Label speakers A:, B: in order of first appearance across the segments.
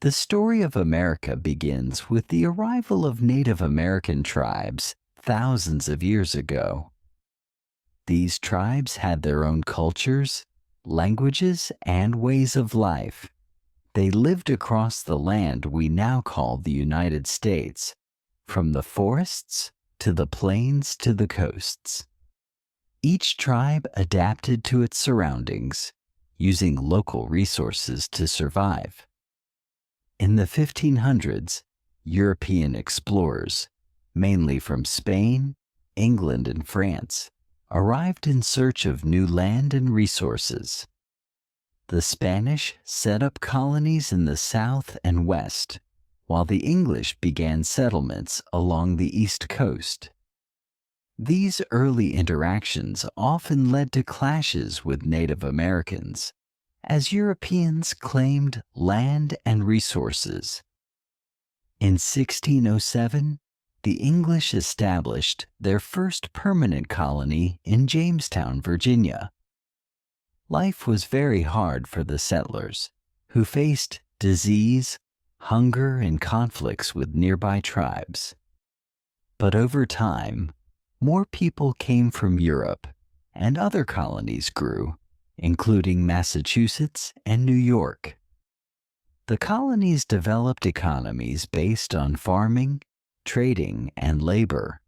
A: The story of America begins with the arrival of Native American tribes thousands of years ago. These tribes had their own cultures, languages, and ways of life. They lived across the land we now call the United States, from the forests to the plains to the coasts. Each tribe adapted to its surroundings, using local resources to survive. In the 1500s, European explorers, mainly from Spain, England, and France, arrived in search of new land and resources. The Spanish set up colonies in the south and west, while the English began settlements along the east coast. These early interactions often led to clashes with Native Americans, as Europeans claimed land and resources. In 1607, the English established their first permanent colony in Jamestown, Virginia. Life was very hard for the settlers, who faced disease, hunger, and conflicts with nearby tribes. But over time, more people came from Europe, and other colonies grew, including Massachusetts and New York. The colonies developed economies based on farming, trading, and labor.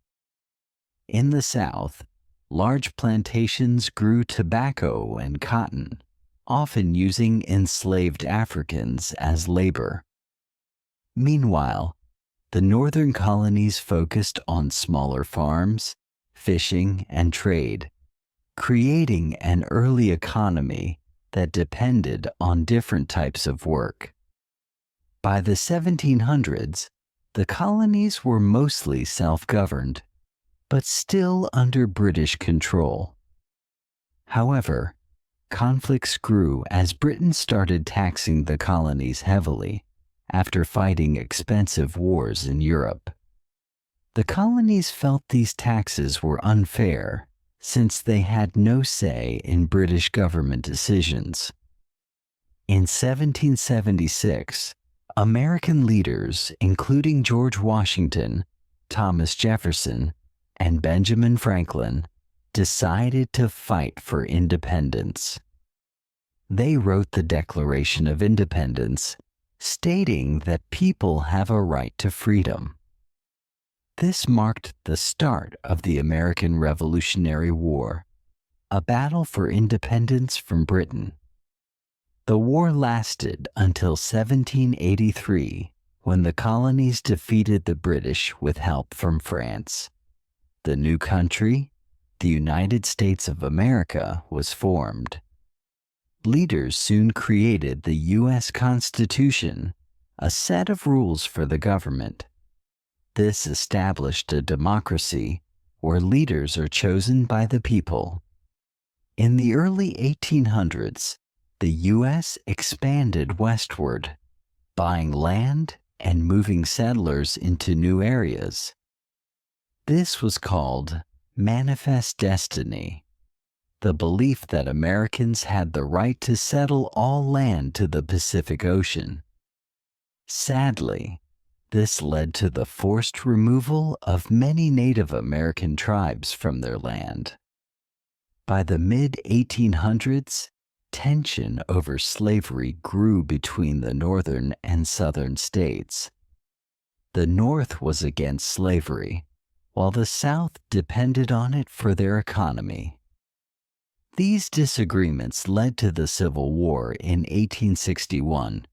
A: In the South, large plantations grew tobacco and cotton, often using enslaved Africans as labor. Meanwhile, the northern colonies focused on smaller farms, fishing, and trade, creating an early economy that depended on different types of work. By the 1700s, the colonies were mostly self-governed, but still under British control. However, conflicts grew as Britain started taxing the colonies heavily after fighting expensive wars in Europe. The colonies felt these taxes were unfair since they had no say in British government decisions. In 1776, American leaders, including George Washington, Thomas Jefferson, and Benjamin Franklin, decided to fight for independence. They wrote the Declaration of Independence, stating that people have a right to freedom. This marked the start of the American Revolutionary War, a battle for independence from Britain. The war lasted until 1783, when the colonies defeated the British with help from France. The new country, the United States of America, was formed. Leaders soon created the U.S. Constitution, a set of rules for the government. This established a democracy where leaders are chosen by the people. In the early 1800s, the U.S. expanded westward, buying land and moving settlers into new areas. This was called manifest destiny, the belief that Americans had the right to settle all land to the Pacific Ocean. Sadly, this led to the forced removal of many Native American tribes from their land. By the mid-1800s, tension over slavery grew between the northern and southern states. The North was against slavery, while the South depended on it for their economy. These disagreements led to the Civil War in 1861,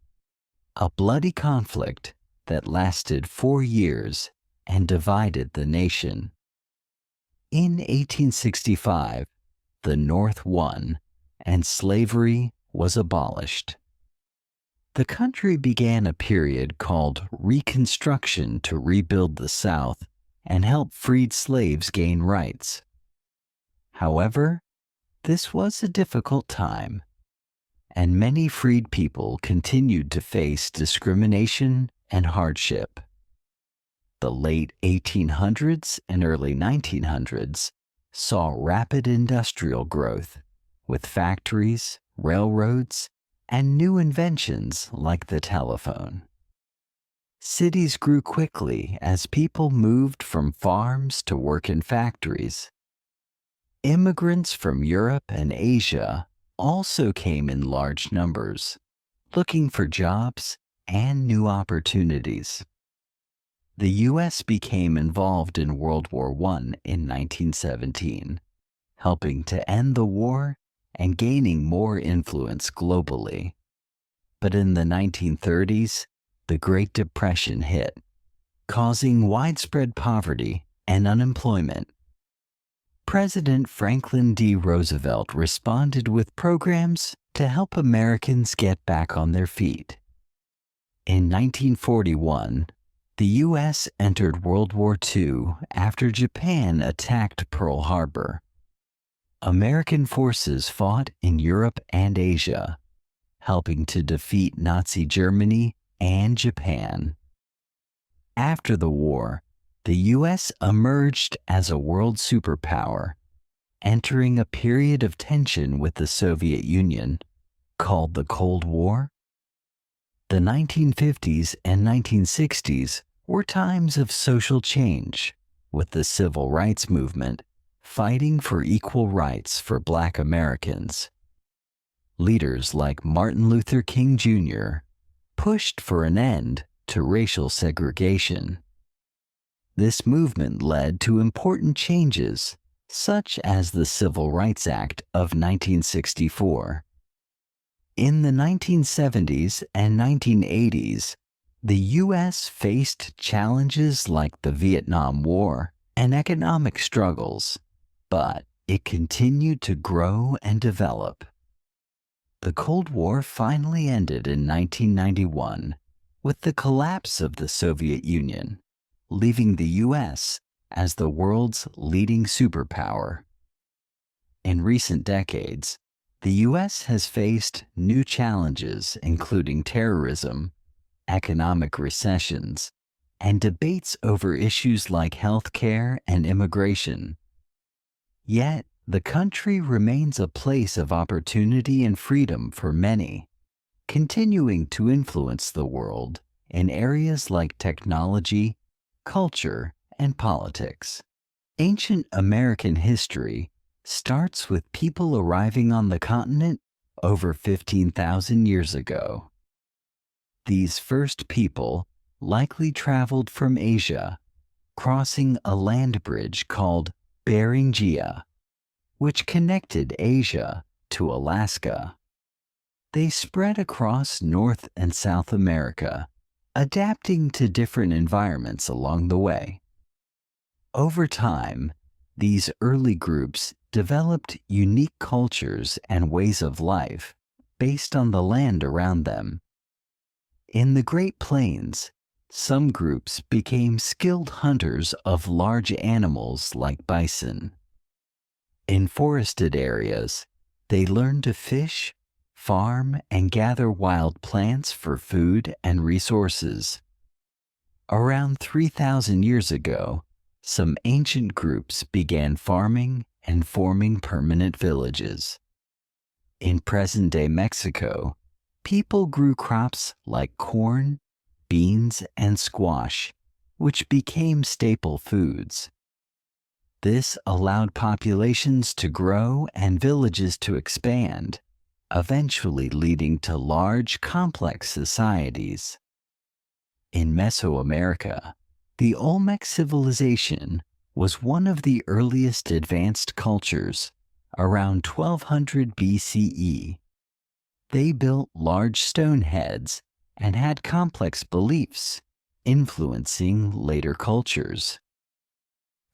A: a bloody conflict that lasted 4 years and divided the nation. In 1865, the North won, and slavery was abolished. The country began a period called Reconstruction to rebuild the South and help freed slaves gain rights. However, this was a difficult time, and many freed people continued to face discrimination and hardship. The late 1800s and early 1900s saw rapid industrial growth, with factories, railroads, and new inventions like the telephone. Cities grew quickly as people moved from farms to work in factories. Immigrants from Europe and Asia also came in large numbers, looking for jobs and new opportunities. The U.S. became involved in World War I in 1917, helping to end the war and gaining more influence globally. But in the 1930s, the Great Depression hit, causing widespread poverty and unemployment. President Franklin D. Roosevelt responded with programs to help Americans get back on their feet. In 1941, the U.S. entered World War II after Japan attacked Pearl Harbor. American forces fought in Europe and Asia, helping to defeat Nazi Germany and Japan. After the war, the U.S. emerged as a world superpower, entering a period of tension with the Soviet Union, called the Cold War. The 1950s and 1960s were times of social change, with the Civil Rights Movement fighting for equal rights for Black Americans. Leaders like Martin Luther King Jr. pushed for an end to racial segregation. This movement led to important changes, such as the Civil Rights Act of 1964. In the 1970s and 1980s, the U.S. faced challenges like the Vietnam War and economic struggles, but it continued to grow and develop. The Cold War finally ended in 1991 with the collapse of the Soviet Union, leaving the U.S. as the world's leading superpower. In recent decades, the U.S. has faced new challenges including terrorism, economic recessions, and debates over issues like health care and immigration. Yet, the country remains a place of opportunity and freedom for many, continuing to influence the world in areas like technology, culture, and politics. Ancient American history starts with people arriving on the continent over 15,000 years ago. These first people likely traveled from Asia, crossing a land bridge called Beringia, which connected Asia to Alaska. They spread across North and South America, adapting to different environments along the way. Over time, these early groups developed unique cultures and ways of life based on the land around them. In the Great Plains, some groups became skilled hunters of large animals like bison. In forested areas, they learned to fish, farm, and gather wild plants for food and resources. Around 3,000 years ago, some ancient groups began farming and forming permanent villages. In present-day Mexico, people grew crops like corn, beans, and squash, which became staple foods. This allowed populations to grow and villages to expand, eventually leading to large, complex societies. In Mesoamerica, the Olmec civilization was one of the earliest advanced cultures, around 1200 BCE. They built large stone heads and had complex beliefs, influencing later cultures.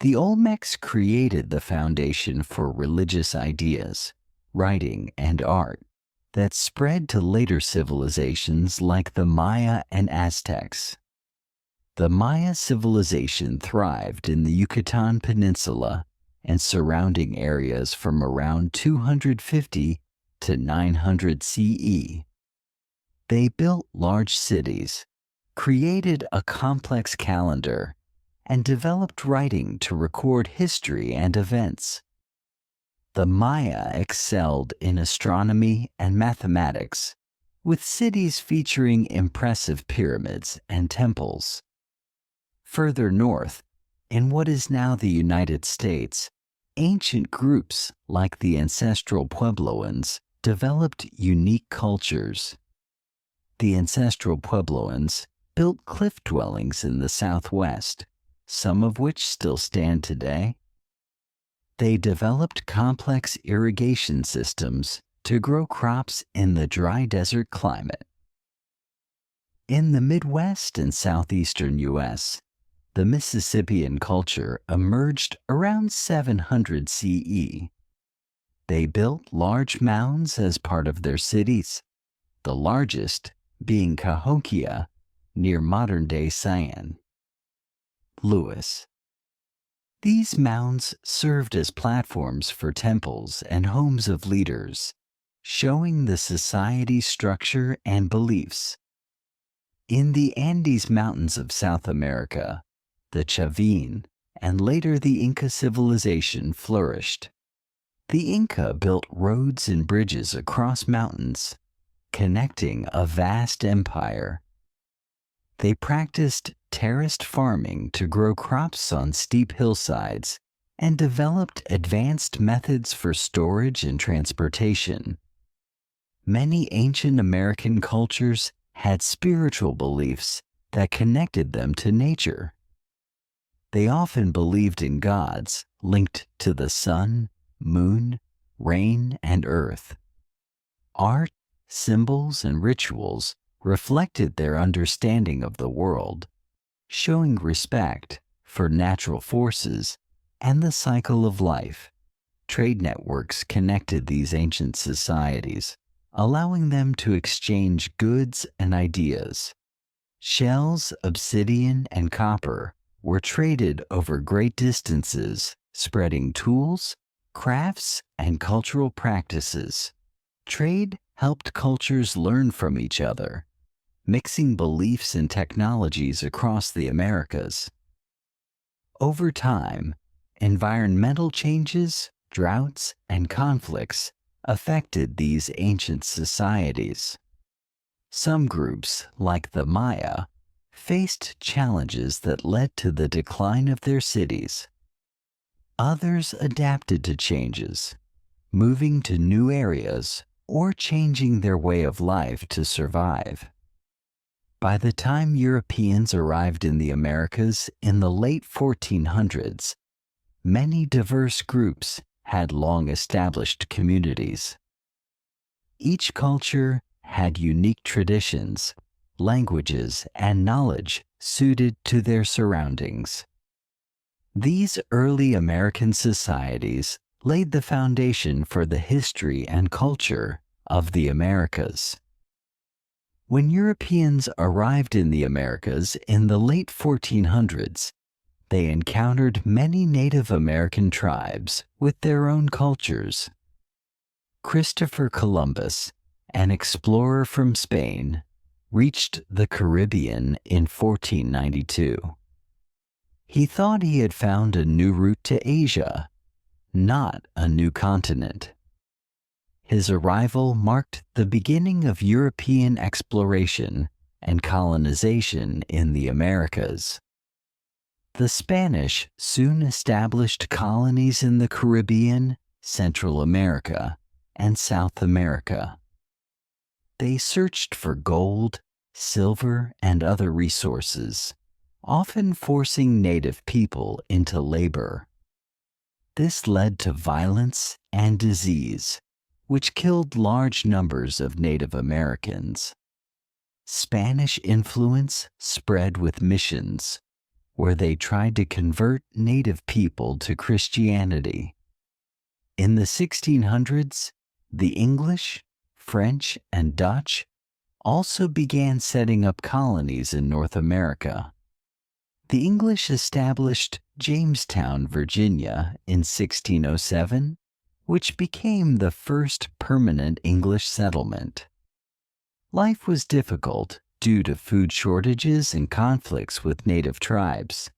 A: The Olmecs created the foundation for religious ideas, writing, and art that spread to later civilizations like the Maya and Aztecs. The Maya civilization thrived in the Yucatan Peninsula and surrounding areas from around 250 to 900 CE. They built large cities, created a complex calendar, and developed writing to record history and events. The Maya excelled in astronomy and mathematics, with cities featuring impressive pyramids and temples. Further north, in what is now the United States, ancient groups like the ancestral Puebloans developed unique cultures. The ancestral Puebloans built cliff dwellings in the Southwest, some of which still stand today. They developed complex irrigation systems to grow crops in the dry desert climate. In the Midwest and southeastern U.S., the Mississippian culture emerged around 700 CE. They built large mounds as part of their cities, the largest being Cahokia, near modern-day Sian. Lewis. These mounds served as platforms for temples and homes of leaders, showing the society's structure and beliefs. In the Andes Mountains of South America, the Chavin and later the Inca civilization flourished. The Inca built roads and bridges across mountains, connecting a vast empire. They practiced terraced farming to grow crops on steep hillsides and developed advanced methods for storage and transportation. Many ancient American cultures had spiritual beliefs that connected them to nature. They often believed in gods linked to the sun, moon, rain, and earth. Art, symbols, and rituals reflected their understanding of the world, showing respect for natural forces and the cycle of life. Trade networks connected these ancient societies, allowing them to exchange goods and ideas. Shells, obsidian, and copper were traded over great distances, spreading tools, crafts, and cultural practices. Trade helped cultures learn from each other, mixing beliefs and technologies across the Americas. Over time, environmental changes, droughts, and conflicts affected these ancient societies. Some groups, like the Maya, faced challenges that led to the decline of their cities. Others adapted to changes, moving to new areas or changing their way of life to survive. By the time Europeans arrived in the Americas in the late 1400s, many diverse groups had long established communities. Each culture had unique traditions, languages, and knowledge suited to their surroundings. These early American societies laid the foundation for the history and culture of the Americas. When Europeans arrived in the Americas in the late 1400s, they encountered many Native American tribes with their own cultures. Christopher Columbus, an explorer from Spain, reached the Caribbean in 1492. He thought he had found a new route to Asia, not a new continent. His arrival marked the beginning of European exploration and colonization in the Americas. The Spanish soon established colonies in the Caribbean, Central America, and South America. They searched for gold, silver, and other resources, often forcing native people into labor. This led to violence and disease, which killed large numbers of Native Americans. Spanish influence spread with missions, where they tried to convert native people to Christianity. In the 1600s, the English, French, and Dutch also began setting up colonies in North America. The English established Jamestown, Virginia in 1607, which became the first permanent English settlement. Life was difficult due to food shortages and conflicts with native tribes,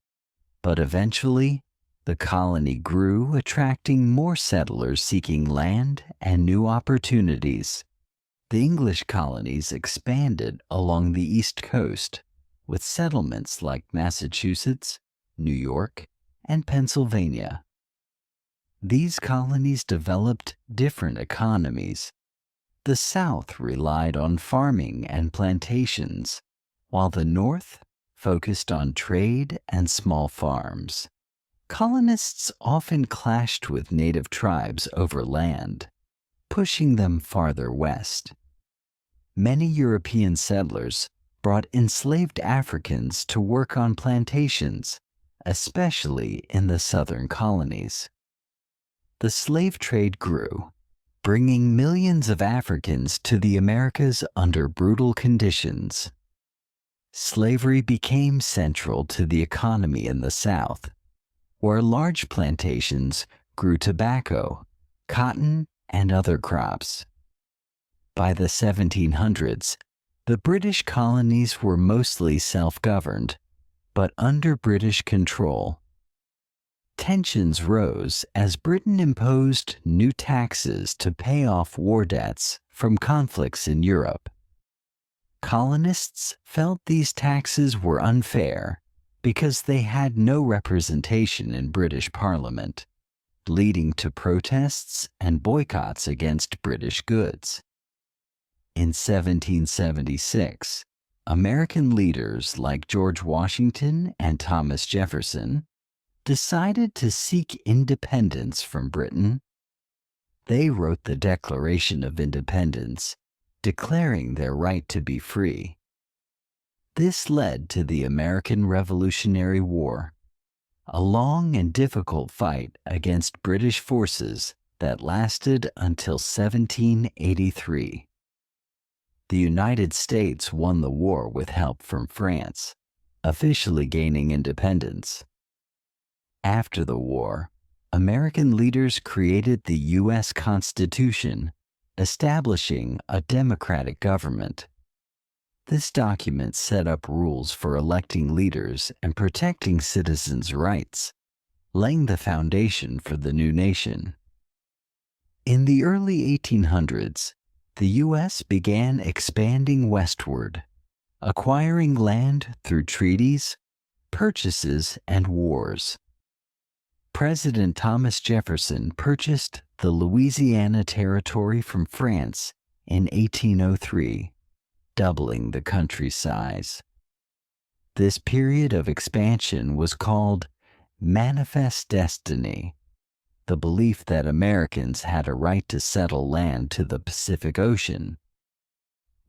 A: but eventually the colony grew, attracting more settlers seeking land and new opportunities. The English colonies expanded along the East Coast with settlements like Massachusetts, New York, and Pennsylvania. These colonies developed different economies. The South relied on farming and plantations, while the North focused on trade and small farms. Colonists often clashed with native tribes over land, pushing them farther west. Many European settlers brought enslaved Africans to work on plantations, especially in the southern colonies. The slave trade grew, bringing millions of Africans to the Americas under brutal conditions. Slavery became central to the economy in the South, where large plantations grew tobacco, cotton, and other crops. By the 1700s, the British colonies were mostly self-governed, but under British control. Tensions rose as Britain imposed new taxes to pay off war debts from conflicts in Europe. Colonists felt these taxes were unfair because they had no representation in British Parliament, leading to protests and boycotts against British goods. In 1776, American leaders like George Washington and Thomas Jefferson decided to seek independence from Britain. They wrote the Declaration of Independence, declaring their right to be free. This led to the American Revolutionary War, a long and difficult fight against British forces that lasted until 1783. The United States won the war with help from France, officially gaining independence. After the war, American leaders created the U.S. Constitution, establishing a democratic government. This document set up rules for electing leaders and protecting citizens' rights, laying the foundation for the new nation. In the early 1800s, the U.S. began expanding westward, acquiring land through treaties, purchases, and wars. President Thomas Jefferson purchased the Louisiana Territory from France in 1803, doubling the country's size. This period of expansion was called Manifest Destiny, the belief that Americans had a right to settle land to the Pacific Ocean.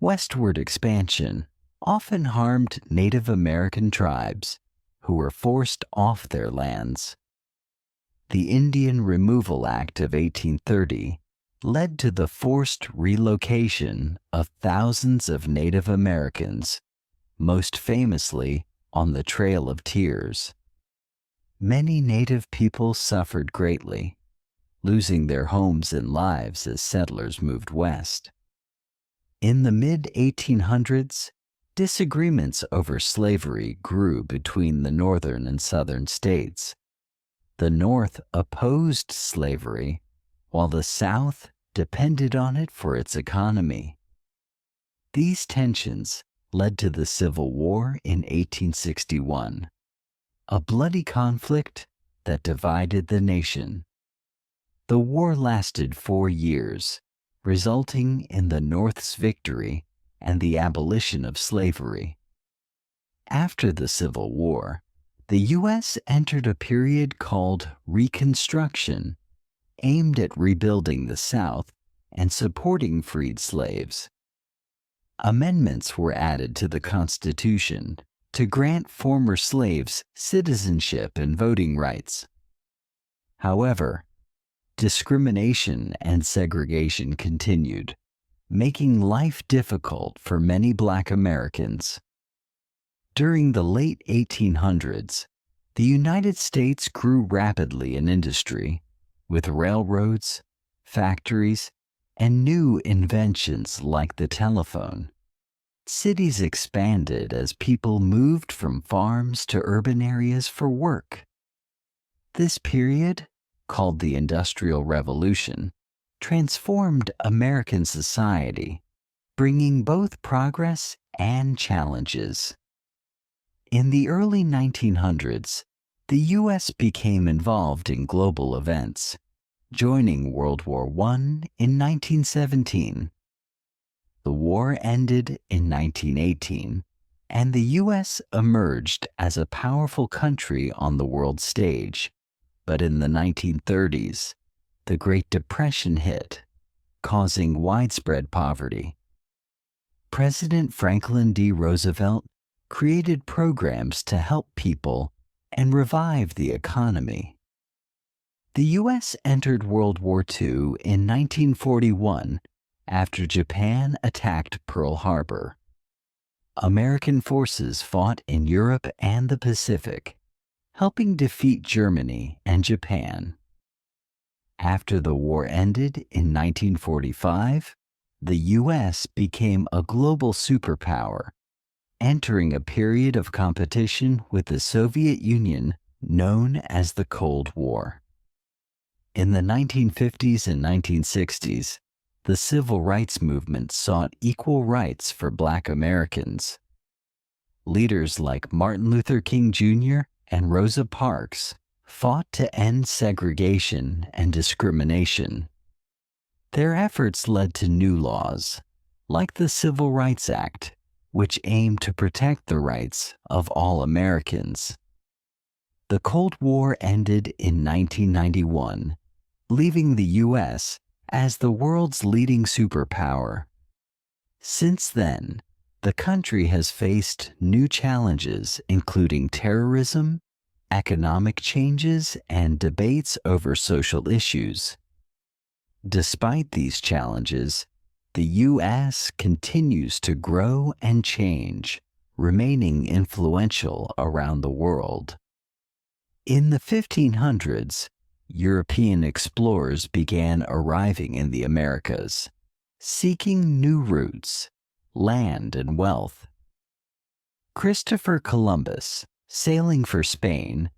A: Westward expansion often harmed Native American tribes who were forced off their lands. The Indian Removal Act of 1830 led to the forced relocation of thousands of Native Americans, most famously on the Trail of Tears. Many Native people suffered greatly, losing their homes and lives as settlers moved west. In the mid-1800s, disagreements over slavery grew between the northern and southern states. The North opposed slavery, while the South depended on it for its economy. These tensions led to the Civil War in 1861, a bloody conflict that divided the nation. The war lasted 4 years, resulting in the North's victory and the abolition of slavery. After the Civil War, the U.S. entered a period called Reconstruction, aimed at rebuilding the South and supporting freed slaves. Amendments were added to the Constitution to grant former slaves citizenship and voting rights. However, discrimination and segregation continued, making life difficult for many Black Americans. During the late 1800s, the United States grew rapidly in industry, with railroads, factories, and new inventions like the telephone. Cities expanded as people moved from farms to urban areas for work. This period, called the Industrial Revolution, transformed American society, bringing both progress and challenges. In the early 1900s, the U.S. became involved in global events, joining World War I in 1917. The war ended in 1918, and the U.S. emerged as a powerful country on the world stage. But in the 1930s, the Great Depression hit, causing widespread poverty. President Franklin D. Roosevelt created programs to help people and revive the economy. The U.S. entered World War II in 1941 after Japan attacked Pearl Harbor. American forces fought in Europe and the Pacific, helping defeat Germany and Japan. After the war ended in 1945, the U.S. became a global superpower, entering a period of competition with the Soviet Union known as the Cold War. In the 1950s and 1960s, the civil rights movement sought equal rights for Black Americans. Leaders like Martin Luther King Jr. and Rosa Parks fought to end segregation and discrimination. Their efforts led to new laws, like the Civil Rights Act, which aimed to protect the rights of all Americans. The Cold War ended in 1991, leaving the U.S. as the world's leading superpower. Since then, the country has faced new challenges including terrorism, economic changes, and debates over social issues. Despite these challenges, the U.S. continues to grow and change, remaining influential around the world. In the 1500s, European explorers began arriving in the Americas, seeking new routes, land, and wealth. Christopher Columbus, sailing for Spain,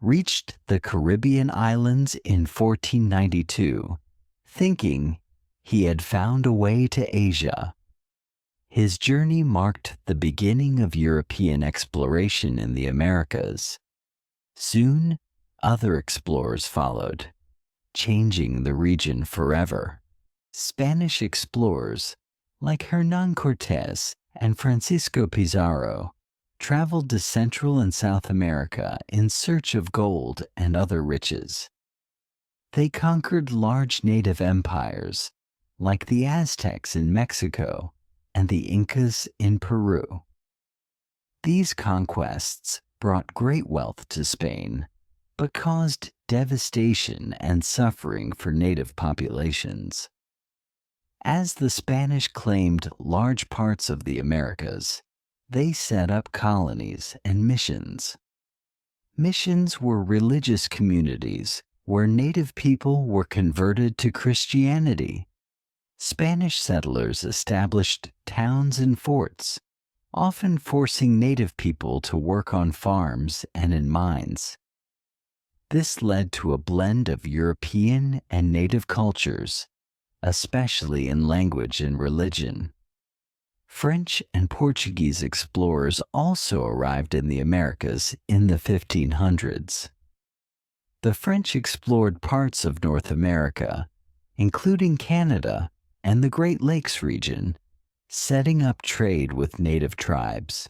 A: reached the Caribbean islands in 1492, thinking he had found a way to Asia. His journey marked the beginning of European exploration in the Americas. Soon, other explorers followed, changing the region forever. Spanish explorers like Hernán Cortés and Francisco Pizarro traveled to Central and South America in search of gold and other riches. They conquered large native empires like the Aztecs in Mexico and the Incas in Peru. These conquests brought great wealth to Spain, but caused devastation and suffering for native populations. As the Spanish claimed large parts of the Americas, they set up colonies and missions. Missions were religious communities where native people were converted to Christianity. Spanish settlers established towns and forts, often forcing native people to work on farms and in mines. This led to a blend of European and native cultures, especially in language and religion. French and Portuguese explorers also arrived in the Americas in the 1500s. The French explored parts of North America, including Canada and the Great Lakes region, setting up trade with native tribes.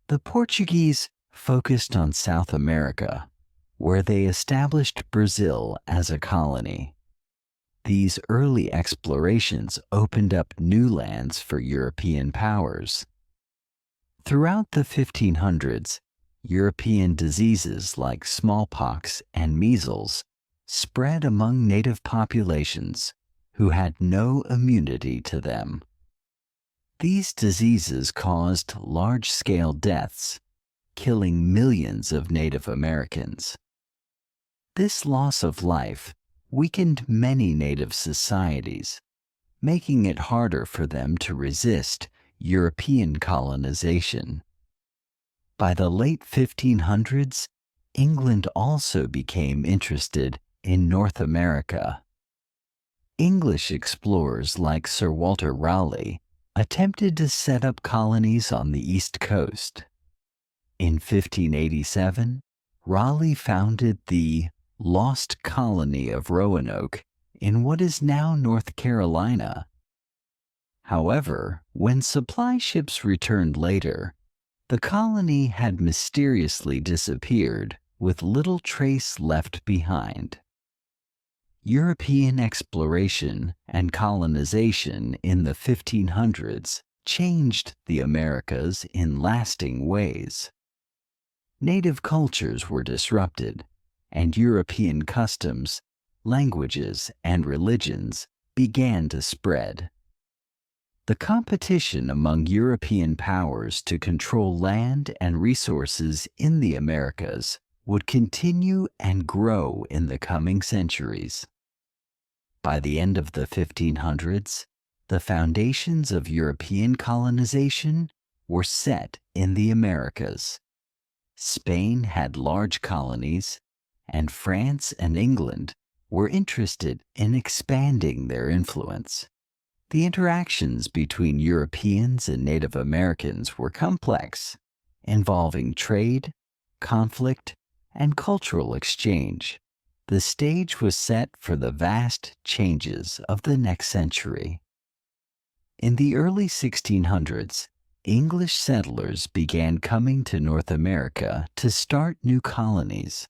A: The Portuguese focused on South America, where they established Brazil as a colony. These early explorations opened up new lands for European powers. Throughout the 1500s, European diseases like smallpox and measles spread among native populations who had no immunity to them. These diseases caused large-scale deaths, killing millions of Native Americans. This loss of life weakened many native societies, making it harder for them to resist European colonization. By the late 1500s, England also became interested in North America. English explorers like Sir Walter Raleigh attempted to set up colonies on the East Coast. In 1587, Raleigh founded the Lost Colony of Roanoke in what is now North Carolina. However, when supply ships returned later, the colony had mysteriously disappeared with little trace left behind. European exploration and colonization in the 1500s changed the Americas in lasting ways. Native cultures were disrupted, and European customs, languages, and religions began to spread. The competition among European powers to control land and resources in the Americas would continue and grow in the coming centuries. By the end of the 1500s, the foundations of European colonization were set in the Americas. Spain had large colonies, and France and England were interested in expanding their influence. The interactions between Europeans and Native Americans were complex, involving trade, conflict, and cultural exchange. The stage was set for the vast changes of the next century. In the early 1600s, English settlers began coming to North America to start new colonies.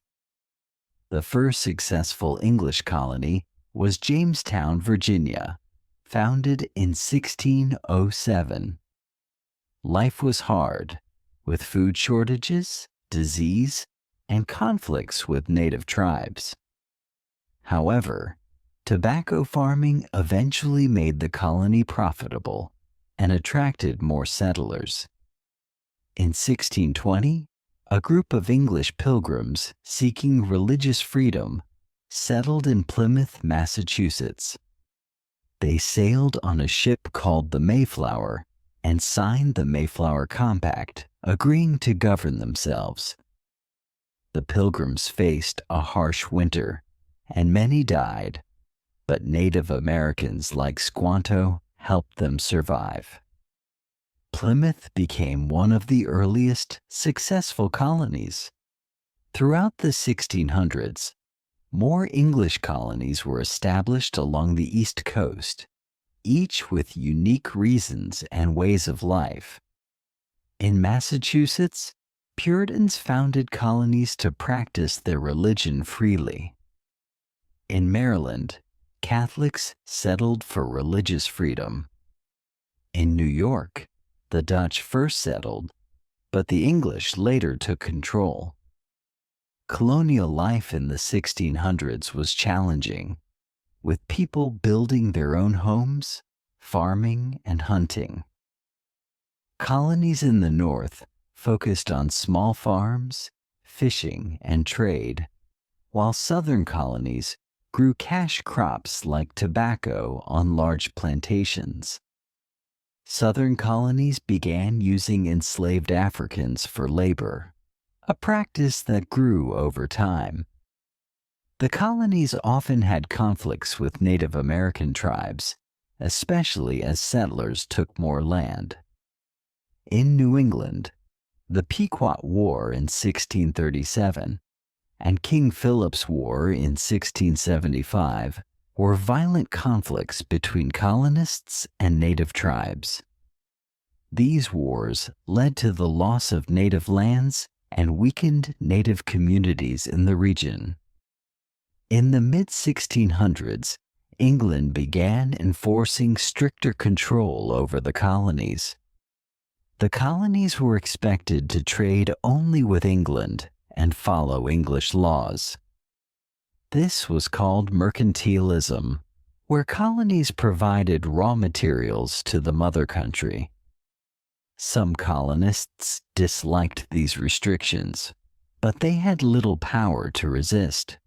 A: The first successful English colony was Jamestown, Virginia, founded in 1607. Life was hard, with food shortages, disease, and conflicts with native tribes. However, tobacco farming eventually made the colony profitable and attracted more settlers. In 1620, a group of English pilgrims seeking religious freedom settled in Plymouth, Massachusetts. They sailed on a ship called the Mayflower and signed the Mayflower Compact, agreeing to govern themselves. The Pilgrims faced a harsh winter, and many died, but Native Americans like Squanto helped them survive. Plymouth became one of the earliest successful colonies. Throughout the 1600s, more English colonies were established along the East Coast, each with unique reasons and ways of life. In Massachusetts, Puritans founded colonies to practice their religion freely. In Maryland, Catholics settled for religious freedom. In New York, the Dutch first settled, but the English later took control. Colonial life in the 1600s was challenging, with people building their own homes, farming, and hunting. Colonies in the North focused on small farms, fishing, and trade, while Southern colonies grew cash crops like tobacco on large plantations. Southern colonies began using enslaved Africans for labor, a practice that grew over time. The colonies often had conflicts with Native American tribes, especially as settlers took more land. In New England, the Pequot War in 1637 and King Philip's War in 1675 were violent conflicts between colonists and native tribes. These wars led to the loss of native lands and weakened native communities in the region. In the mid-1600s, England began enforcing stricter control over the colonies. The colonies were expected to trade only with England and follow English laws. This was called mercantilism, where colonies provided raw materials to the mother country. Some colonists disliked these restrictions, but they had little power to resist.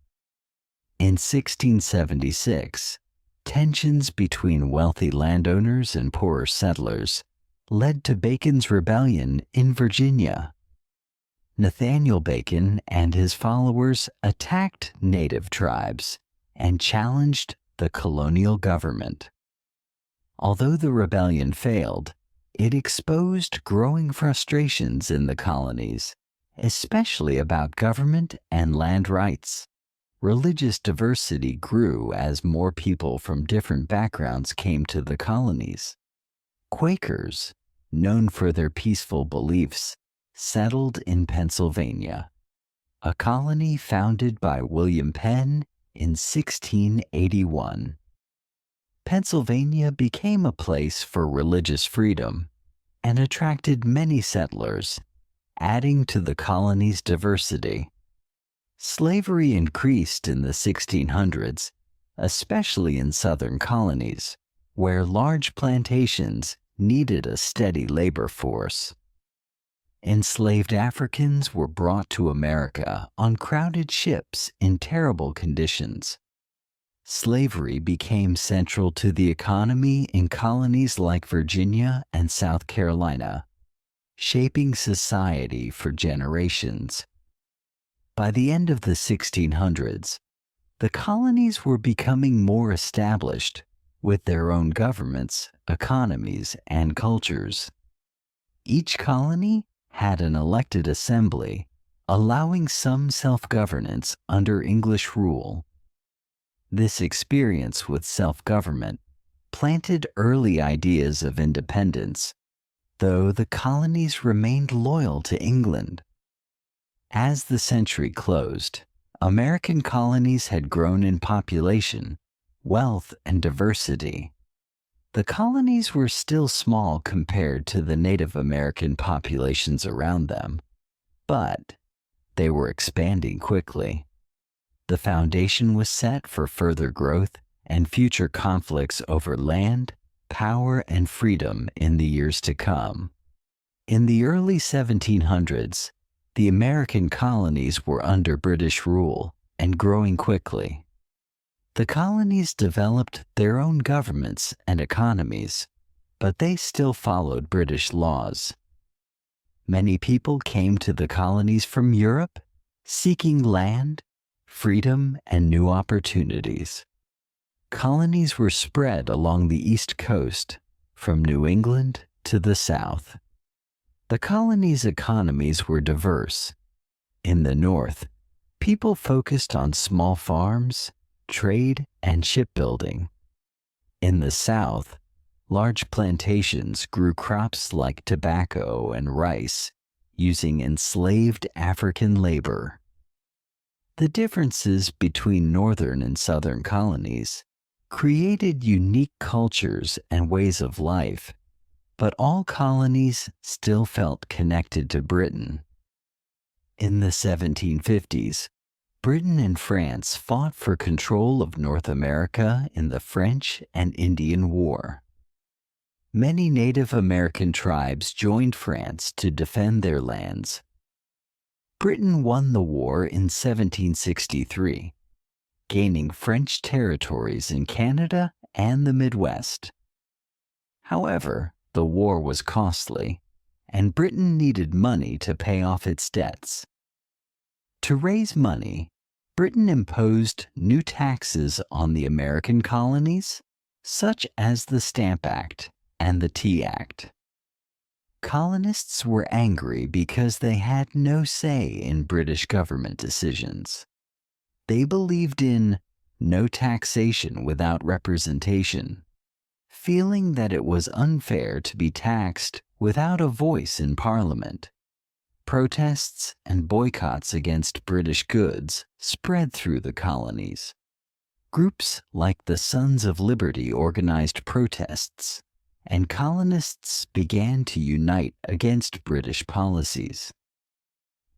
A: In 1676, tensions between wealthy landowners and poorer settlers led to Bacon's Rebellion in Virginia. Nathaniel Bacon and his followers attacked native tribes and challenged the colonial government. Although the rebellion failed, it exposed growing frustrations in the colonies, especially about government and land rights. Religious diversity grew as more people from different backgrounds came to the colonies. Quakers, known for their peaceful beliefs, settled in Pennsylvania, a colony founded by William Penn in 1681. Pennsylvania became a place for religious freedom and attracted many settlers, adding to the colony's diversity. Slavery increased in the 1600s, especially in southern colonies, where large plantations needed a steady labor force. Enslaved Africans were brought to America on crowded ships in terrible conditions. Slavery became central to the economy in colonies like Virginia and South Carolina, shaping society for generations. By the end of the 1600s, the colonies were becoming more established with their own governments, economies, and cultures. Each colony had an elected assembly, allowing some self-governance under English rule. This experience with self-government planted early ideas of independence, though the colonies remained loyal to England. As the century closed, American colonies had grown in population, wealth, and diversity. The colonies were still small compared to the Native American populations around them, but they were expanding quickly. The foundation was set for further growth and future conflicts over land, power, and freedom in the years to come. In the early 1700s, the American colonies were under British rule and growing quickly. The colonies developed their own governments and economies, but they still followed British laws. Many people came to the colonies from Europe, seeking land, freedom, and new opportunities. Colonies were spread along the East Coast, from New England to the South. The colonies' economies were diverse. In the North, people focused on small farms, trade, and shipbuilding. In the South, large plantations grew crops like tobacco and rice, using enslaved African labor. The differences between northern and southern colonies created unique cultures and ways of life, but all colonies still felt connected to Britain. In the 1750s, Britain and France fought for control of North America in the French and Indian War. Many Native American tribes joined France to defend their lands. Britain won the war in 1763, gaining French territories in Canada and the Midwest. However, the war was costly, and Britain needed money to pay off its debts. To raise money, Britain imposed new taxes on the American colonies, such as the Stamp Act and the Tea Act. Colonists were angry because they had no say in British government decisions. They believed in no taxation without representation, feeling that it was unfair to be taxed without a voice in Parliament. Protests and boycotts against British goods spread through the colonies. Groups like the Sons of Liberty organized protests, and colonists began to unite against British policies.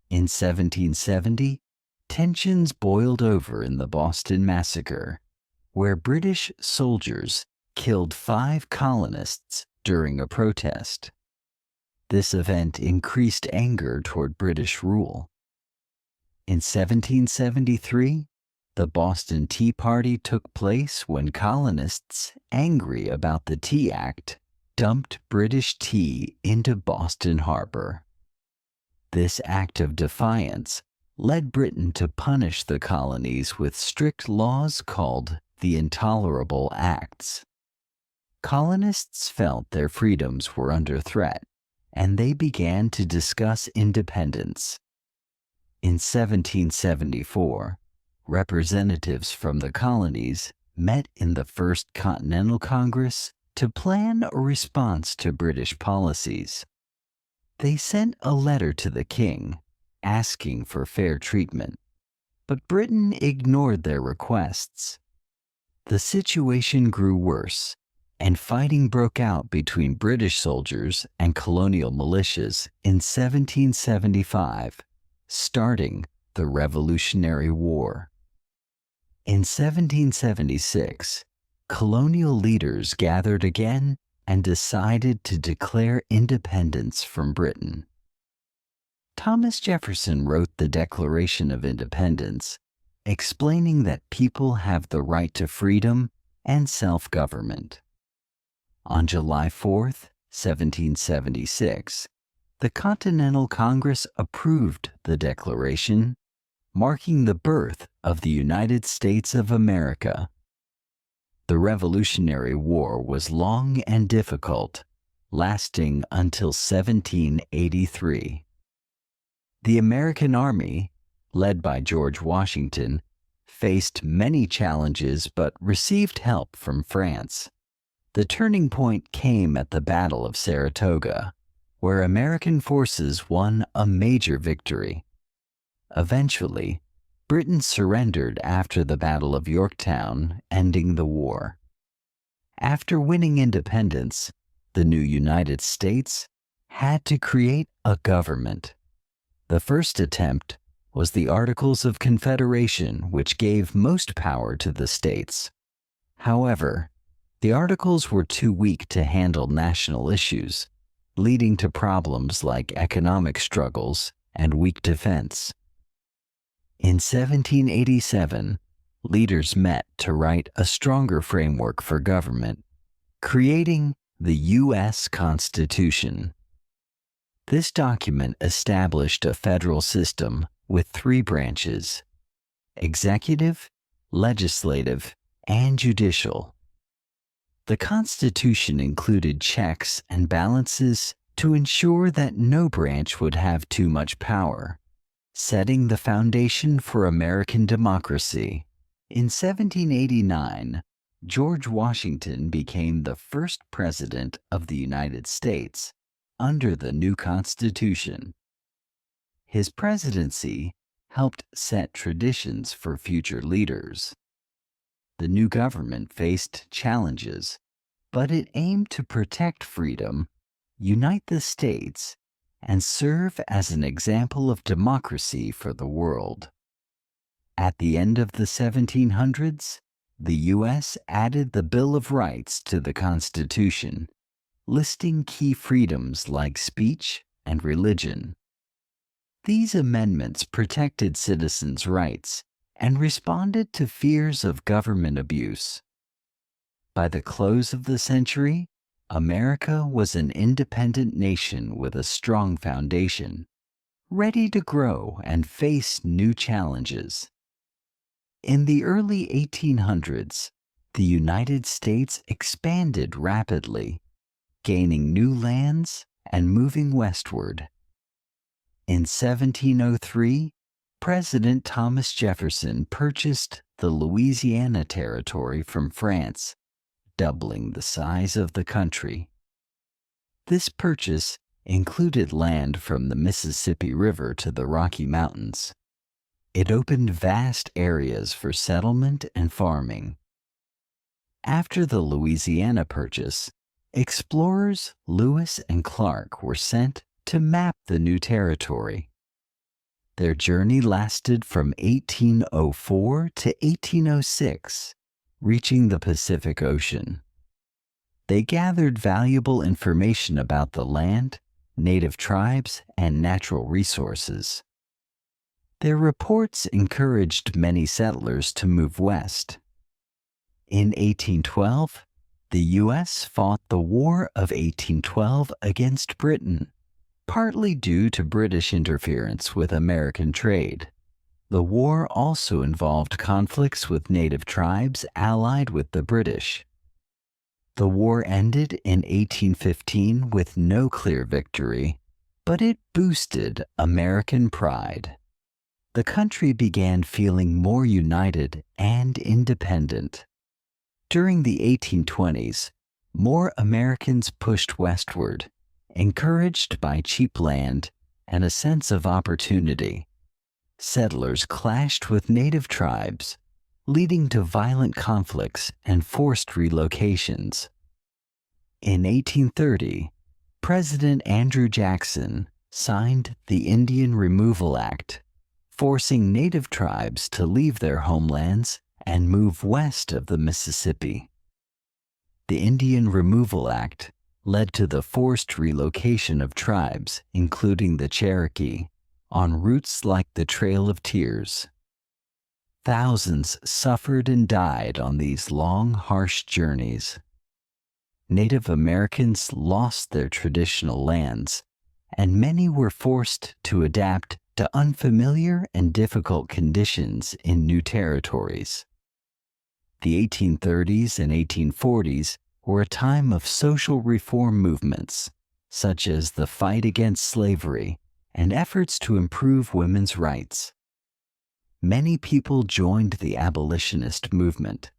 A: In 1770, tensions boiled over in the Boston Massacre, where British soldiers killed 5 colonists during a protest. This event increased anger toward British rule. In 1773, the Boston Tea Party took place when colonists, angry about the Tea Act, dumped British tea into Boston Harbor. This act of defiance led Britain to punish the colonies with strict laws called the Intolerable Acts. Colonists felt their freedoms were under threat, and they began to discuss independence. In 1774, representatives from the colonies met in the First Continental Congress to plan a response to British policies. They sent a letter to the king asking for fair treatment, but Britain ignored their requests. The situation grew worse, and fighting broke out between British soldiers and colonial militias in 1775, starting the Revolutionary War. In 1776, colonial leaders gathered again and decided to declare independence from Britain. Thomas Jefferson wrote the Declaration of Independence, explaining that people have the right to freedom and self-government. On July 4, 1776, the Continental Congress approved the Declaration, marking the birth of the United States of America. The Revolutionary War was long and difficult, lasting until 1783. The American Army, led by George Washington, faced many challenges but received help from France. The turning point came at the Battle of Saratoga, where American forces won a major victory. Eventually, Britain surrendered after the Battle of Yorktown, ending the war. After winning independence, the new United States had to create a government. The first attempt was the Articles of Confederation, which gave most power to the states. However, the Articles were too weak to handle national issues, leading to problems like economic struggles and weak defense. In 1787, leaders met to write a stronger framework for government, creating the U.S. Constitution. This document established a federal system with three branches: executive, legislative, and judicial. The Constitution included checks and balances to ensure that no branch would have too much power, setting the foundation for American democracy. In 1789, George Washington became the first president of the United States under the new Constitution. His presidency helped set traditions for future leaders. The new government faced challenges, but it aimed to protect freedom, unite the states, and serve as an example of democracy for the world. At the end of the 1700s, the U.S. added the Bill of Rights to the Constitution, listing key freedoms like speech and religion. These amendments protected citizens' rights and responded to fears of government abuse. By the close of the century, America was an independent nation with a strong foundation, ready to grow and face new challenges. In the early 1800s, the United States expanded rapidly, gaining new lands and moving westward. In 1703, President Thomas Jefferson purchased the Louisiana Territory from France, doubling the size of the country. This purchase included land from the Mississippi River to the Rocky Mountains. It opened vast areas for settlement and farming. After the Louisiana Purchase, explorers Lewis and Clark were sent to map the new territory. Their journey lasted from 1804 to 1806, reaching the Pacific Ocean. They gathered valuable information about the land, native tribes, and natural resources. Their reports encouraged many settlers to move west. In 1812, the U.S. fought the War of 1812 against Britain, partly due to British interference with American trade. The war also involved conflicts with native tribes allied with the British. The war ended in 1815 with no clear victory, but it boosted American pride. The country began feeling more united and independent. During the 1820s, more Americans pushed westward, encouraged by cheap land and a sense of opportunity. Settlers clashed with native tribes, leading to violent conflicts and forced relocations. In 1830, President Andrew Jackson signed the Indian Removal Act, forcing native tribes to leave their homelands and move west of the Mississippi. The Indian Removal Act led to the forced relocation of tribes, including the Cherokee, on routes like the Trail of Tears. Thousands suffered and died on these long, harsh journeys. Native Americans lost their traditional lands, and many were forced to adapt to unfamiliar and difficult conditions in new territories. The 1830s and 1840s were a time of social reform movements, such as the fight against slavery and efforts to improve women's rights. Many people joined the abolitionist movement,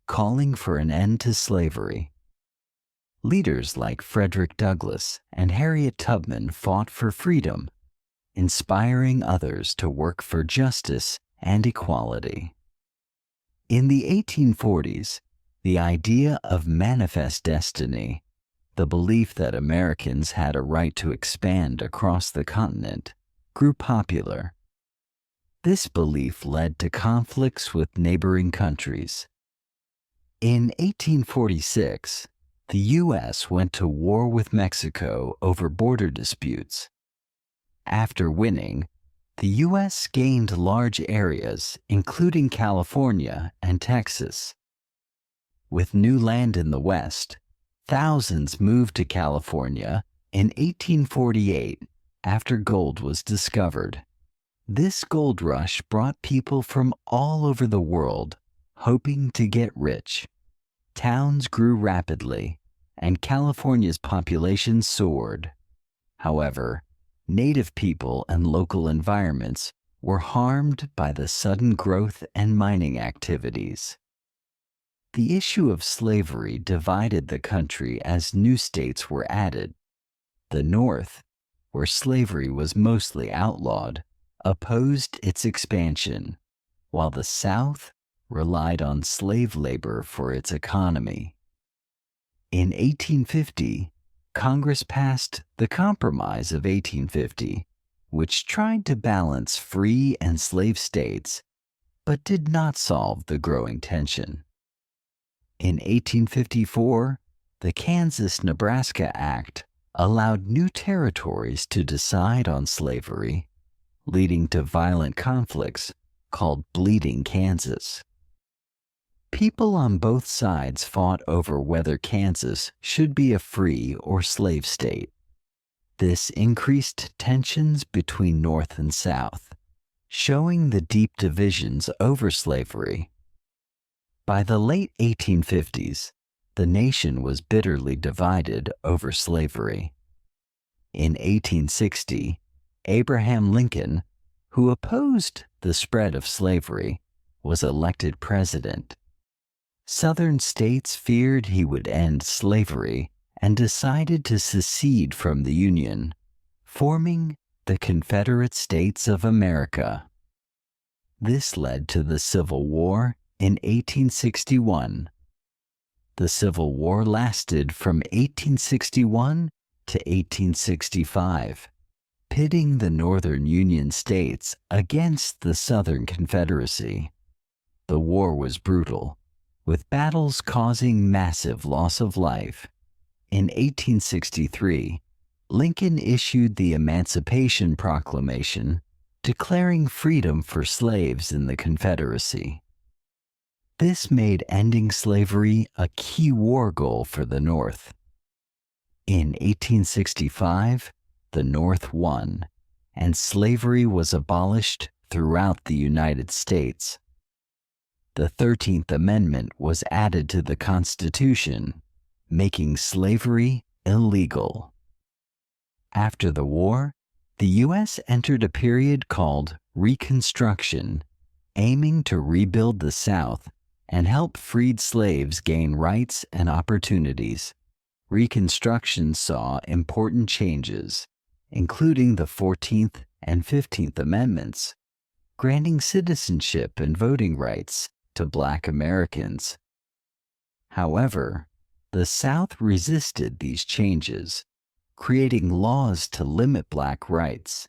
A: calling for an end to slavery. Leaders like Frederick Douglass and Harriet Tubman fought for freedom, inspiring others to work for justice and equality. In the 1840s, the idea of manifest destiny, the belief that Americans had a right to expand across the continent, grew popular. This belief led to conflicts with neighboring countries. In 1846, the U.S. went to war with Mexico over border disputes. After winning, the U.S. gained large areas, including California and Texas. With new land in the West, thousands moved to California in 1848 after gold was discovered. This gold rush brought people from all over the world, hoping to get rich. Towns grew rapidly, and California's population soared. However, native people and local environments were harmed by the sudden growth and mining activities. The issue of slavery divided the country as new states were added. The North, where slavery was mostly outlawed, opposed its expansion, while the South relied on slave labor for its economy. In 1850, Congress passed the Compromise of 1850, which tried to balance free and slave states, but did not solve the growing tension. In 1854, the Kansas-Nebraska Act allowed new territories to decide on slavery, leading to violent conflicts called Bleeding Kansas. People on both sides fought over whether Kansas should be a free or slave state. This increased tensions between North and South, showing the deep divisions over slavery. By the late 1850s, the nation was bitterly divided over slavery. In 1860, Abraham Lincoln, who opposed the spread of slavery, was elected president. Southern states feared he would end slavery and decided to secede from the Union, forming the Confederate States of America. This led to the Civil War in 1861. The Civil War lasted from 1861 to 1865, pitting the Northern Union states against the Southern Confederacy. The war was brutal, with battles causing massive loss of life. In 1863, Lincoln issued the Emancipation Proclamation, declaring freedom for slaves in the Confederacy. This made ending slavery a key war goal for the North. In 1865, the North won, and slavery was abolished throughout the United States. The 13th Amendment was added to the Constitution, making slavery illegal. After the war, the U.S. entered a period called Reconstruction, aiming to rebuild the South and help freed slaves gain rights and opportunities. Reconstruction saw important changes, including the 14th and 15th Amendments, granting citizenship and voting rights to Black Americans. However, the South resisted these changes, creating laws to limit Black rights.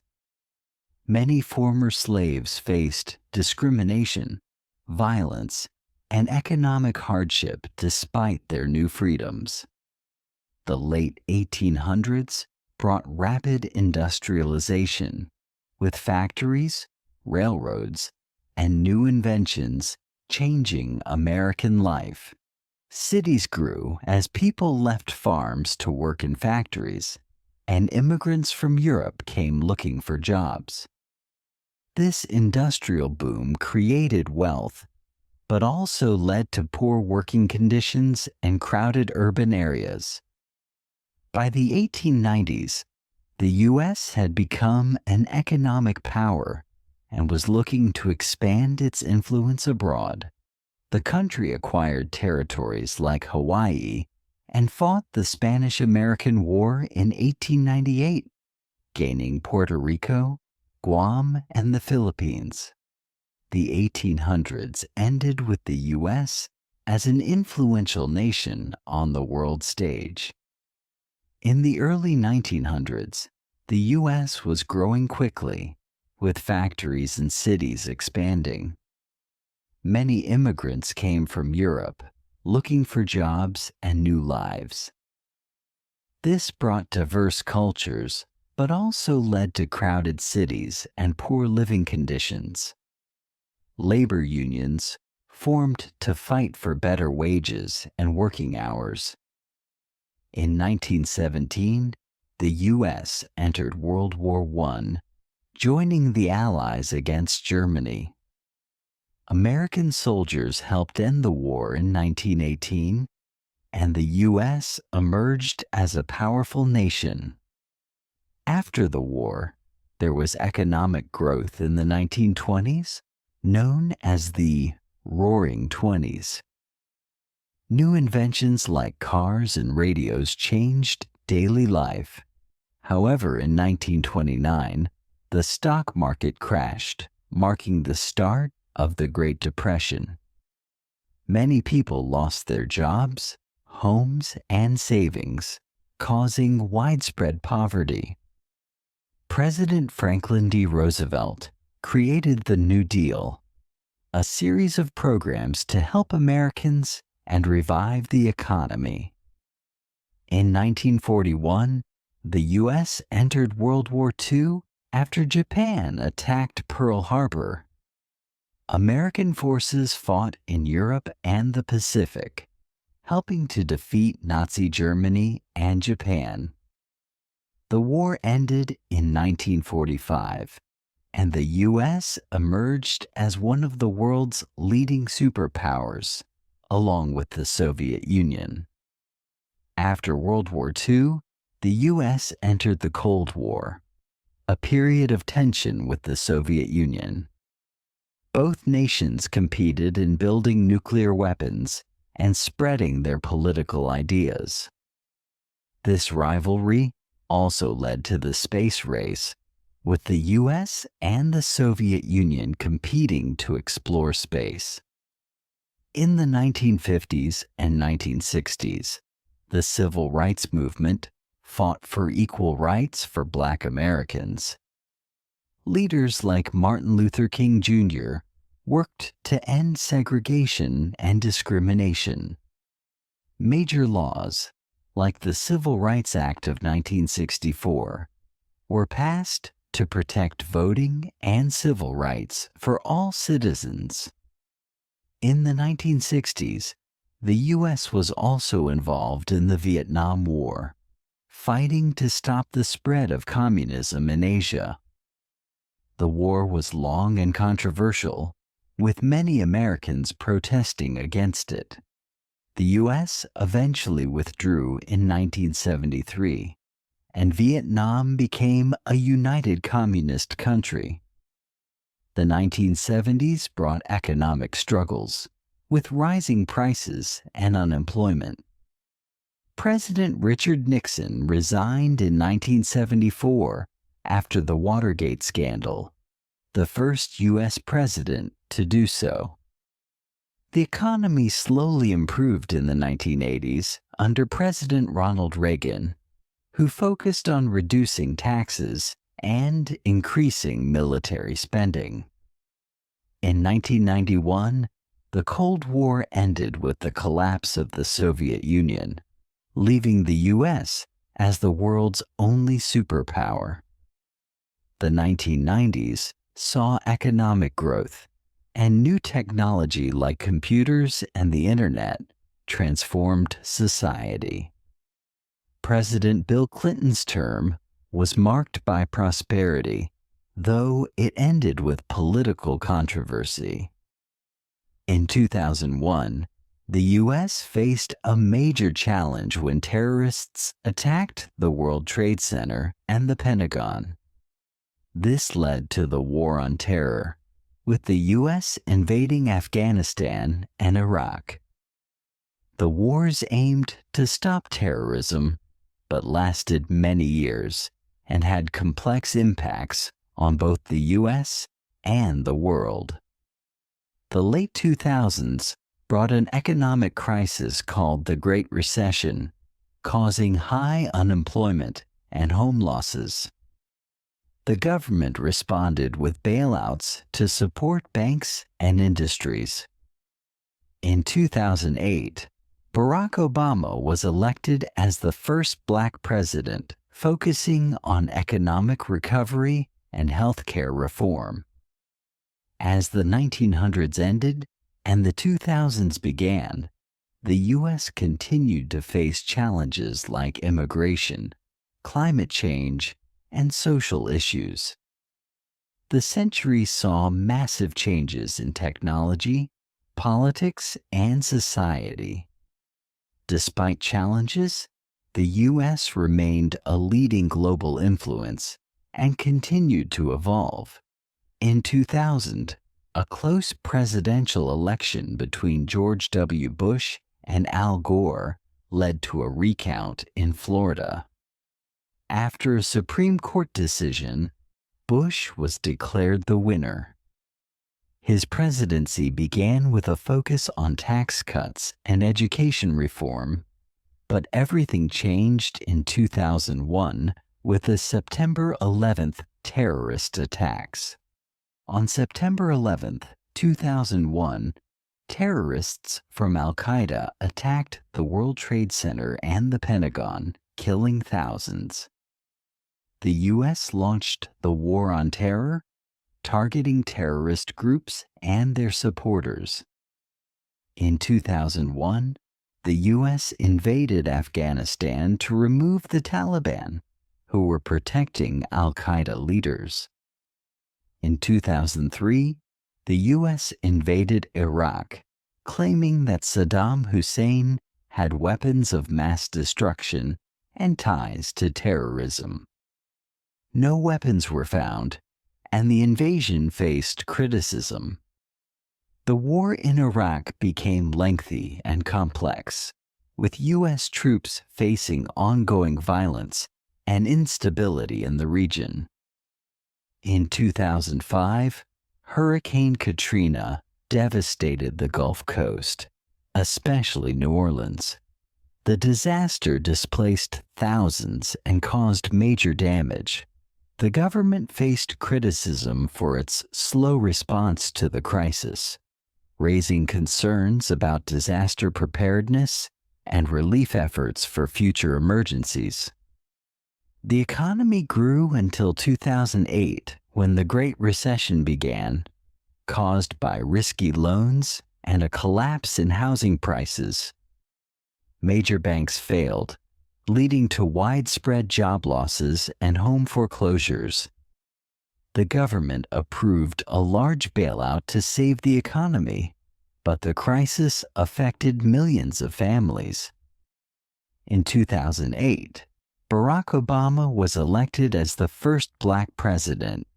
A: Many former slaves faced discrimination, violence, and economic hardship despite their new freedoms. The late 1800s brought rapid industrialization, with factories, railroads, and new inventions changing American life. Cities grew as people left farms to work in factories, and immigrants from Europe came looking for jobs. This industrial boom created wealth, but also led to poor working conditions and crowded urban areas. By the 1890s, the U.S. had become an economic power and was looking to expand its influence abroad. The country acquired territories like Hawaii and fought the Spanish-American War in 1898, gaining Puerto Rico, Guam, and the Philippines. The 1800s ended with the U.S. as an influential nation on the world stage. In the early 1900s, the U.S. was growing quickly, with factories and cities expanding. Many immigrants came from Europe, looking for jobs and new lives. This brought diverse cultures, but also led to crowded cities and poor living conditions. Labor unions formed to fight for better wages and working hours. In 1917, the U.S. entered World War I, joining the Allies against Germany. American soldiers helped end the war in 1918, and the U.S. emerged as a powerful nation. After the war, there was economic growth in the 1920s, known as the Roaring Twenties. New inventions like cars and radios changed daily life. However, in 1929, the stock market crashed, marking the start of the Great Depression. Many people lost their jobs, homes, and savings, causing widespread poverty. President Franklin D. Roosevelt created the New Deal, a series of programs to help Americans and revive the economy. In 1941, the U.S. entered World War II after Japan attacked Pearl Harbor. American forces fought in Europe and the Pacific, helping to defeat Nazi Germany and Japan. The war ended in 1945, and the U.S. emerged as one of the world's leading superpowers, along with the Soviet Union. After World War II, the U.S. entered the Cold War, a period of tension with the Soviet Union. Both nations competed in building nuclear weapons and spreading their political ideas. This rivalry also led to the space race, with the U.S. and the Soviet Union competing to explore space. In the 1950s and 1960s, the Civil Rights Movement fought for equal rights for Black Americans. Leaders like Martin Luther King Jr. worked to end segregation and discrimination. Major laws, like the Civil Rights Act of 1964, were passed to protect voting and civil rights for all citizens. In the 1960s, the U.S. was also involved in the Vietnam War, fighting to stop the spread of communism in Asia. The war was long and controversial, with many Americans protesting against it. The U.S. eventually withdrew in 1973, and Vietnam became a united communist country. The 1970s brought economic struggles, with rising prices and unemployment. President Richard Nixon resigned in 1974 after the Watergate scandal, the first U.S. president to do so. The economy slowly improved in the 1980s under President Ronald Reagan, who focused on reducing taxes and increasing military spending. In 1991, the Cold War ended with the collapse of the Soviet Union, leaving the U.S. as the world's only superpower. The 1990s saw economic growth, and new technology like computers and the internet transformed society. President Bill Clinton's term was marked by prosperity, though it ended with political controversy. In 2001, the U.S. faced a major challenge when terrorists attacked the World Trade Center and the Pentagon. This led to the War on Terror, with the U.S. invading Afghanistan and Iraq. The wars aimed to stop terrorism, but lasted many years and had complex impacts on both the U.S. and the world. The late 2000s brought an economic crisis called the Great Recession, causing high unemployment and home losses. The government responded with bailouts to support banks and industries. In 2008, Barack Obama was elected as the first Black president, focusing on economic recovery and healthcare reform. As the 1900s ended and the 2000s began, the U.S. continued to face challenges like immigration, climate change, and social issues. The century saw massive changes in technology, politics, and society. Despite challenges, the U.S. remained a leading global influence and continued to evolve. In 2000, a close presidential election between George W. Bush and Al Gore led to a recount in Florida. After a Supreme Court decision, Bush was declared the winner. His presidency began with a focus on tax cuts and education reform, but everything changed in 2001 with the September 11th terrorist attacks. On September 11th, 2001, terrorists from Al-Qaeda attacked the World Trade Center and the Pentagon, killing thousands. The U.S. launched the War on Terror, targeting terrorist groups and their supporters. In 2001, the U.S. invaded Afghanistan to remove the Taliban, who were protecting al-Qaeda leaders. In 2003, the U.S. invaded Iraq, claiming that Saddam Hussein had weapons of mass destruction and ties to terrorism. No weapons were found, and the invasion faced criticism. The war in Iraq became lengthy and complex, with U.S. troops facing ongoing violence and instability in the region. In 2005, Hurricane Katrina devastated the Gulf Coast, especially New Orleans. The disaster displaced thousands and caused major damage. The government faced criticism for its slow response to the crisis, raising concerns about disaster preparedness and relief efforts for future emergencies. The economy grew until 2008, when the Great Recession began, caused by risky loans and a collapse in housing prices. Major banks failed, leading to widespread job losses and home foreclosures. The government approved a large bailout to save the economy, but the crisis affected millions of families. In 2008, Barack Obama was elected as the first Black president,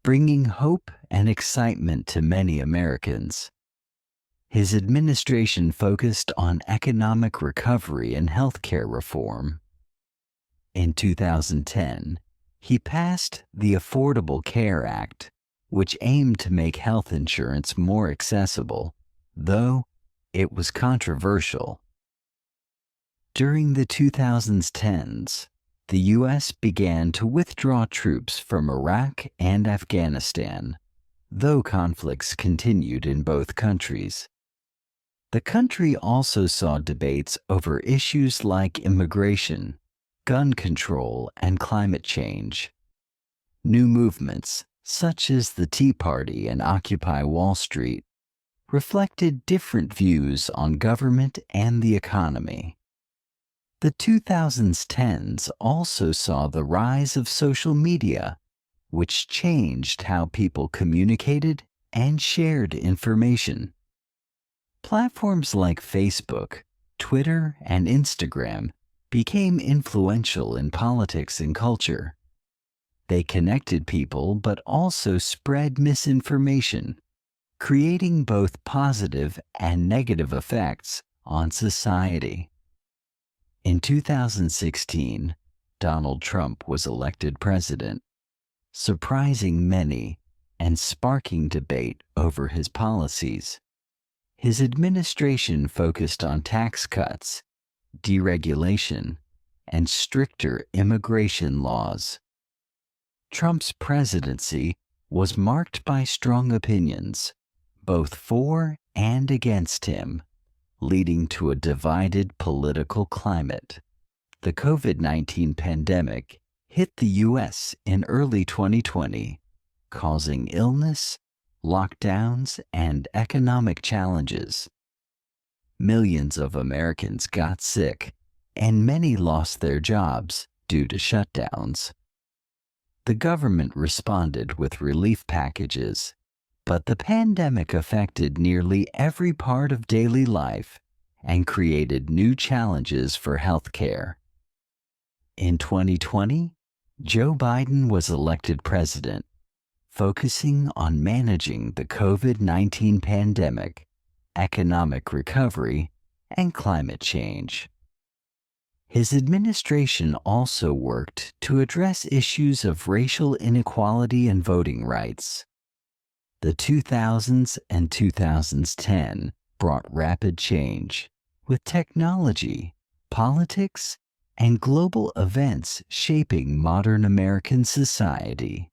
A: bringing hope and excitement to many Americans. His administration focused on economic recovery and healthcare reform. In 2010, he passed the Affordable Care Act, which aimed to make health insurance more accessible, though it was controversial. During the 2010s, the U.S. began to withdraw troops from Iraq and Afghanistan, though conflicts continued in both countries. The country also saw debates over issues like immigration, gun control, and climate change. New movements, such as the Tea Party and Occupy Wall Street, reflected different views on government and the economy. The 2010s also saw the rise of social media, which changed how people communicated and shared information. Platforms like Facebook, Twitter, and Instagram became influential in politics and culture. They connected people but also spread misinformation, creating both positive and negative effects on society. In 2016, Donald Trump was elected president, surprising many and sparking debate over his policies. His administration focused on tax cuts, deregulation, and stricter immigration laws. Trump's presidency was marked by strong opinions, both for and against him, leading to a divided political climate. The COVID-19 pandemic hit the U.S. in early 2020, causing illness, lockdowns, and economic challenges. Millions of Americans got sick, and many lost their jobs due to shutdowns. The government responded with relief packages, but the pandemic affected nearly every part of daily life and created new challenges for healthcare. In 2020, Joe Biden was elected president, focusing on managing the COVID-19 pandemic, economic recovery, and climate change. His administration also worked to address issues of racial inequality and voting rights. The 2000s and 2010 brought rapid change, with technology, politics, and global events shaping modern American society.